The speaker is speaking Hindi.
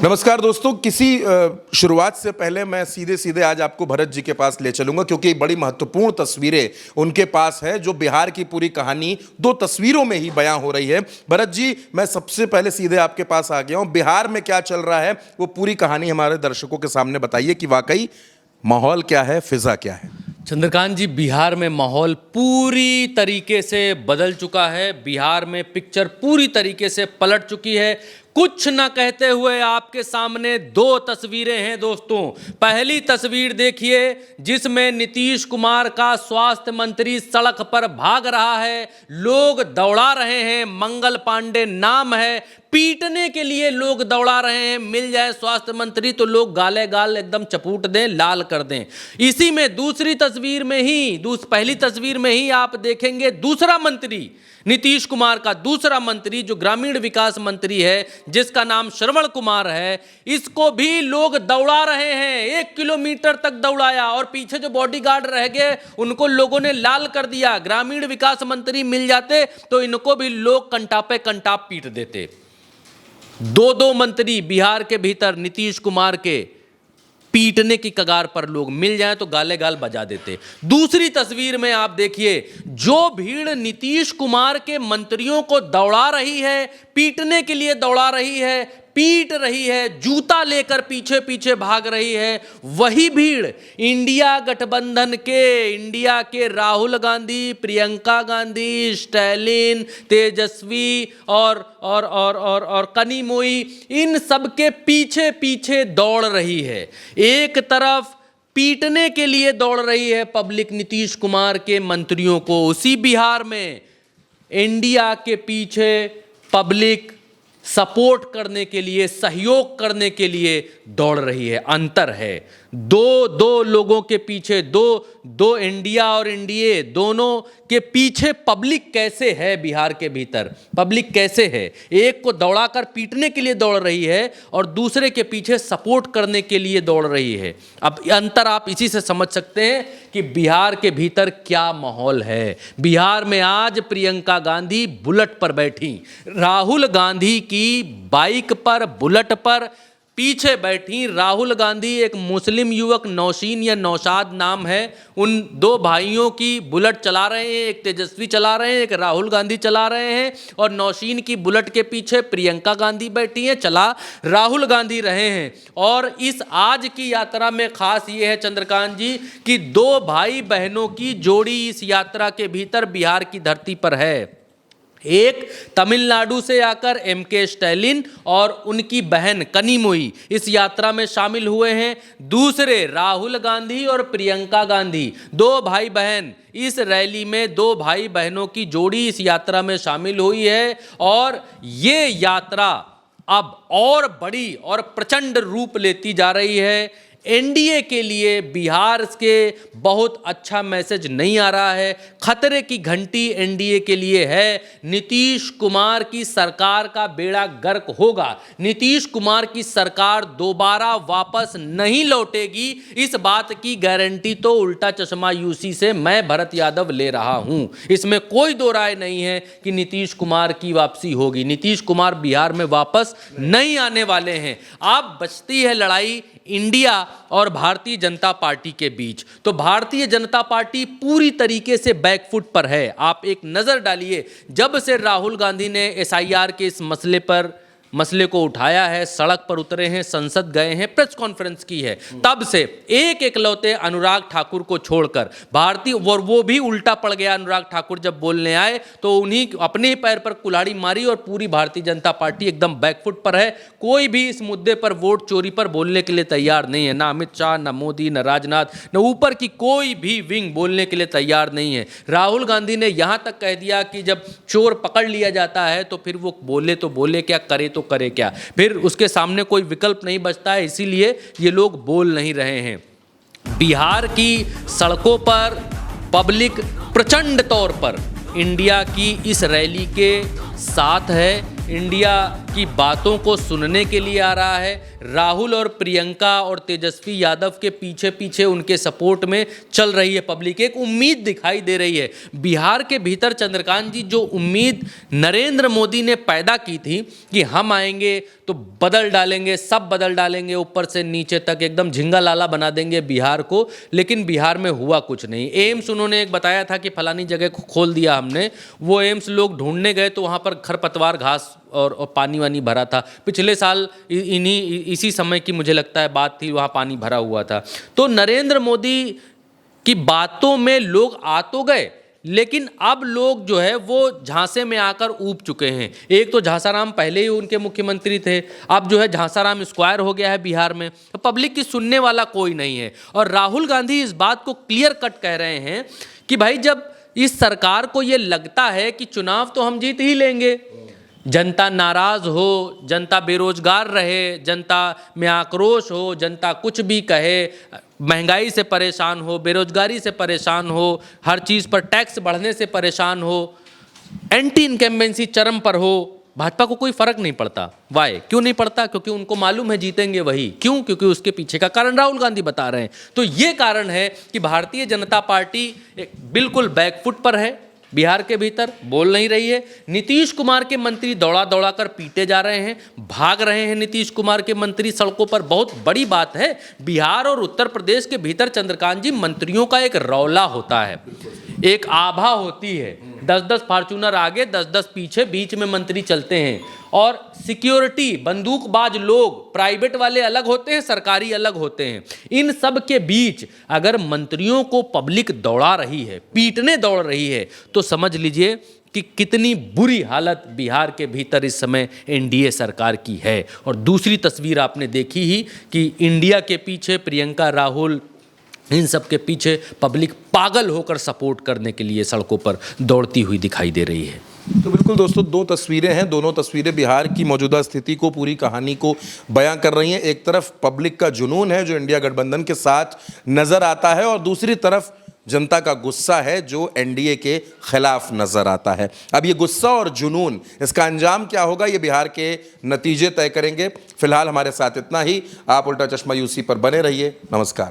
नमस्कार दोस्तों, किसी शुरुआत से पहले मैं सीधे सीधे आज आपको भरत जी के पास ले चलूंगा क्योंकि बड़ी महत्वपूर्ण तस्वीरें उनके पास है जो बिहार की पूरी कहानी दो तस्वीरों में ही बयां हो रही है। भरत जी, मैं सबसे पहले सीधे आपके पास आ गया हूं। बिहार में क्या चल रहा है वो पूरी कहानी हमारे दर्शकों के सामने बताइए कि वाकई माहौल क्या है, फिजा क्या है। चंद्रकांत जी, बिहार में माहौल पूरी तरीके से बदल चुका है। बिहार में पिक्चर पूरी तरीके से पलट चुकी है। कुछ न कहते हुए आपके सामने दो तस्वीरें हैं दोस्तों। पहली तस्वीर देखिए जिसमें नीतीश कुमार का स्वास्थ्य मंत्री सड़क पर भाग रहा है, लोग दौड़ा रहे हैं। मंगल पांडे नाम है, पीटने के लिए लोग दौड़ा रहे हैं। मिल जाए स्वास्थ्य मंत्री तो लोग गाले गाल एकदम चपूट दें, लाल कर दें। इसी में दूसरी तस्वीर में ही पहली तस्वीर में ही आप देखेंगे दूसरा मंत्री, नीतीश कुमार का दूसरा मंत्री जो ग्रामीण विकास मंत्री है, जिसका नाम श्रवण कुमार है, इसको भी लोग दौड़ा रहे हैं। 1 किलोमीटर तक दौड़ाया और पीछे जो बॉडीगार्ड रह गए उनको लोगों ने लाल कर दिया। ग्रामीण विकास मंत्री मिल जाते तो इनको भी लोग कंटापे कंटाप पीट देते। दो मंत्री बिहार के भीतर नीतीश कुमार के पीटने की कगार पर लोग मिल जाएं तो गाले गाल बजा देते। दूसरी तस्वीर में आप देखिए जो भीड़ नीतीश कुमार के मंत्रियों को दौड़ा रही है, पीटने के लिए दौड़ा रही है, पीट रही है, जूता लेकर पीछे पीछे भाग रही है, वही भीड़ इंडिया गठबंधन इंडिया के राहुल गांधी, प्रियंका गांधी, स्टैलिन, तेजस्वी और कनिमोई, इन सब के पीछे पीछे दौड़ रही है। एक तरफ पीटने के लिए दौड़ रही है पब्लिक नीतीश कुमार के मंत्रियों को, उसी बिहार में इंडिया के पीछे पब्लिक सपोर्ट करने के लिए, सहयोग करने के लिए दौड़ रही है। अंतर है, दो लोगों के पीछे, दो इंडिया और एनडीए दोनों के पीछे पब्लिक कैसे है। बिहार के भीतर पब्लिक कैसे है, एक को दौड़ाकर पीटने के लिए दौड़ रही है और दूसरे के पीछे सपोर्ट करने के लिए दौड़ रही है। अब अंतर आप इसी से समझ सकते हैं कि बिहार के भीतर क्या माहौल है। बिहार में आज प्रियंका गांधी बुलेट पर बैठी, राहुल गांधी की बाइक पर, बुलेट पर पीछे बैठी। राहुल गांधी एक मुस्लिम युवक, नौशीन या नौशाद नाम है, उन दो भाइयों की बुलेट चला रहे हैं। एक तेजस्वी चला रहे हैं, एक राहुल गांधी चला रहे हैं और नौशीन की बुलेट के पीछे प्रियंका गांधी बैठी हैं, चला राहुल गांधी रहे हैं। और इस आज की यात्रा में खास ये है चंद्रकांत जी कि दो भाई बहनों की जोड़ी इस यात्रा के भीतर बिहार की धरती पर है। एक तमिलनाडु से आकर एमके स्टैलिन और उनकी बहन कनिमोई इस यात्रा में शामिल हुए हैं। दूसरे राहुल गांधी और प्रियंका गांधी, दो भाई बहन, इस रैली में दो भाई बहनों की जोड़ी इस यात्रा में शामिल हुई है। और ये यात्रा अब और बड़ी और प्रचंड रूप लेती जा रही है। एनडीए के लिए बिहार के बहुत अच्छा मैसेज नहीं आ रहा है। खतरे की घंटी एनडीए के लिए है। नीतीश कुमार की सरकार का बेड़ा गर्क होगा। नीतीश कुमार की सरकार दोबारा वापस नहीं लौटेगी, इस बात की गारंटी तो उल्टा चश्मा यूसी से मैं भरत यादव ले रहा हूं। इसमें कोई दो राय नहीं है कि नीतीश कुमार की वापसी होगी। नीतीश कुमार बिहार में वापस नहीं आने वाले हैं। अब बचती है लड़ाई इंडिया और भारतीय जनता पार्टी के बीच। तो भारतीय जनता पार्टी पूरी तरीके से बैकफुट पर है। आप एक नज़र डालिए, जब से राहुल गांधी ने एसआईआर के इस मसले को उठाया है, सड़क पर उतरे हैं, संसद गए हैं, प्रेस कॉन्फ्रेंस की है, तब से एक एकलौते अनुराग ठाकुर को छोड़कर भारतीय, और वो भी उल्टा पड़ गया। अनुराग ठाकुर जब बोलने आए तो उन्हीं अपने ही पैर पर कुल्हाड़ी मारी और पूरी भारतीय जनता पार्टी एकदम बैकफुट पर है। कोई भी इस मुद्दे पर, वोट चोरी पर बोलने के लिए तैयार नहीं है। ना अमित शाह, ना मोदी, ना राजनाथ, न ऊपर की कोई भी विंग बोलने के लिए तैयार नहीं है। राहुल गांधी ने यहाँ तक कह दिया कि जब चोर पकड़ लिया जाता है तो फिर वो बोले तो बोले क्या, करे तो करे क्या, फिर उसके सामने कोई विकल्प नहीं बचता है। इसीलिए ये लोग बोल नहीं रहे हैं। बिहार की सड़कों पर पब्लिक प्रचंड तौर पर इंडिया की इस रैली के साथ है। इंडिया की बातों को सुनने के लिए आ रहा है। राहुल और प्रियंका और तेजस्वी यादव के पीछे पीछे उनके सपोर्ट में चल रही है पब्लिक। एक उम्मीद दिखाई दे रही है बिहार के भीतर। चंद्रकांत जी, जो उम्मीद नरेंद्र मोदी ने पैदा की थी कि हम आएंगे तो बदल डालेंगे, सब बदल डालेंगे, ऊपर से नीचे तक एकदम झिंगा लाला बना देंगे बिहार को, लेकिन बिहार में हुआ कुछ नहीं। एम्स उन्होंने एक बताया था कि फलानी जगह खोल दिया हमने, वो एम्स लोग ढूंढने गए तो वहाँ पर खरपतवार, घास और पानी वानी भरा था। पिछले साल इसी समय की मुझे लगता है बात थी, वहाँ पानी भरा हुआ था। तो नरेंद्र मोदी की बातों में लोग आ तो गए, लेकिन अब लोग जो है वो झांसे में आकर ऊब चुके हैं। एक तो झांसाराम पहले ही उनके मुख्यमंत्री थे, अब जो है झांसाराम स्क्वायर हो गया है बिहार में, तो पब्लिक की सुनने वाला कोई नहीं है। और राहुल गांधी इस बात को क्लियर कट कह रहे हैं कि भाई जब इस सरकार को ये लगता है कि चुनाव तो हम जीत ही लेंगे, जनता नाराज हो, जनता बेरोजगार रहे, जनता में आक्रोश हो, जनता कुछ भी कहे, महंगाई से परेशान हो, बेरोजगारी से परेशान हो, हर चीज़ पर टैक्स बढ़ने से परेशान हो, एंटी इनकम्बेंसी चरम पर हो, भाजपा को कोई फर्क नहीं पड़ता। वाई? क्यों नहीं पड़ता? क्योंकि उनको मालूम है जीतेंगे वही। क्यों? क्योंकि उसके पीछे का कारण राहुल गांधी बता रहे हैं। तो ये कारण है कि भारतीय जनता पार्टी बिल्कुल बैकफुट पर है, बिहार के भीतर बोल नहीं रही है। नीतीश कुमार के मंत्री दौड़ा दौड़ा कर पीटे जा रहे हैं, भाग रहे हैं नीतीश कुमार के मंत्री सड़कों पर। बहुत बड़ी बात है, बिहार और उत्तर प्रदेश के भीतर चंद्रकांत जी मंत्रियों का एक रौला होता है, एक आभा होती है। 10-10 फॉर्च्यूनर आगे, 10-10 पीछे, बीच में मंत्री चलते हैं। और सिक्योरिटी, बंदूकबाज लोग, प्राइवेट वाले अलग होते हैं, सरकारी अलग होते हैं। इन सब के बीच अगर मंत्रियों को पब्लिक दौड़ा रही है, पीटने दौड़ रही है, तो समझ लीजिए कि कितनी बुरी हालत बिहार के भीतर इस समय एनडीए सरकार की है। और दूसरी तस्वीर आपने देखी ही कि इंडिया के पीछे प्रियंका, राहुल, इन सब के पीछे पब्लिक पागल होकर सपोर्ट करने के लिए सड़कों पर दौड़ती हुई दिखाई दे रही है। तो बिल्कुल दोस्तों, दो तस्वीरें हैं, दोनों तस्वीरें बिहार की मौजूदा स्थिति को, पूरी कहानी को बयां कर रही हैं। एक तरफ पब्लिक का जुनून है जो इंडिया गठबंधन के साथ नजर आता है, और दूसरी तरफ जनता का गुस्सा है जो एनडीए के खिलाफ नजर आता है। अब ये गुस्सा और जुनून, इसका अंजाम क्या होगा, ये बिहार के नतीजे तय करेंगे। फिलहाल हमारे साथ इतना ही। आप उल्टा चश्मा यूसी पर बने रहिए। नमस्कार।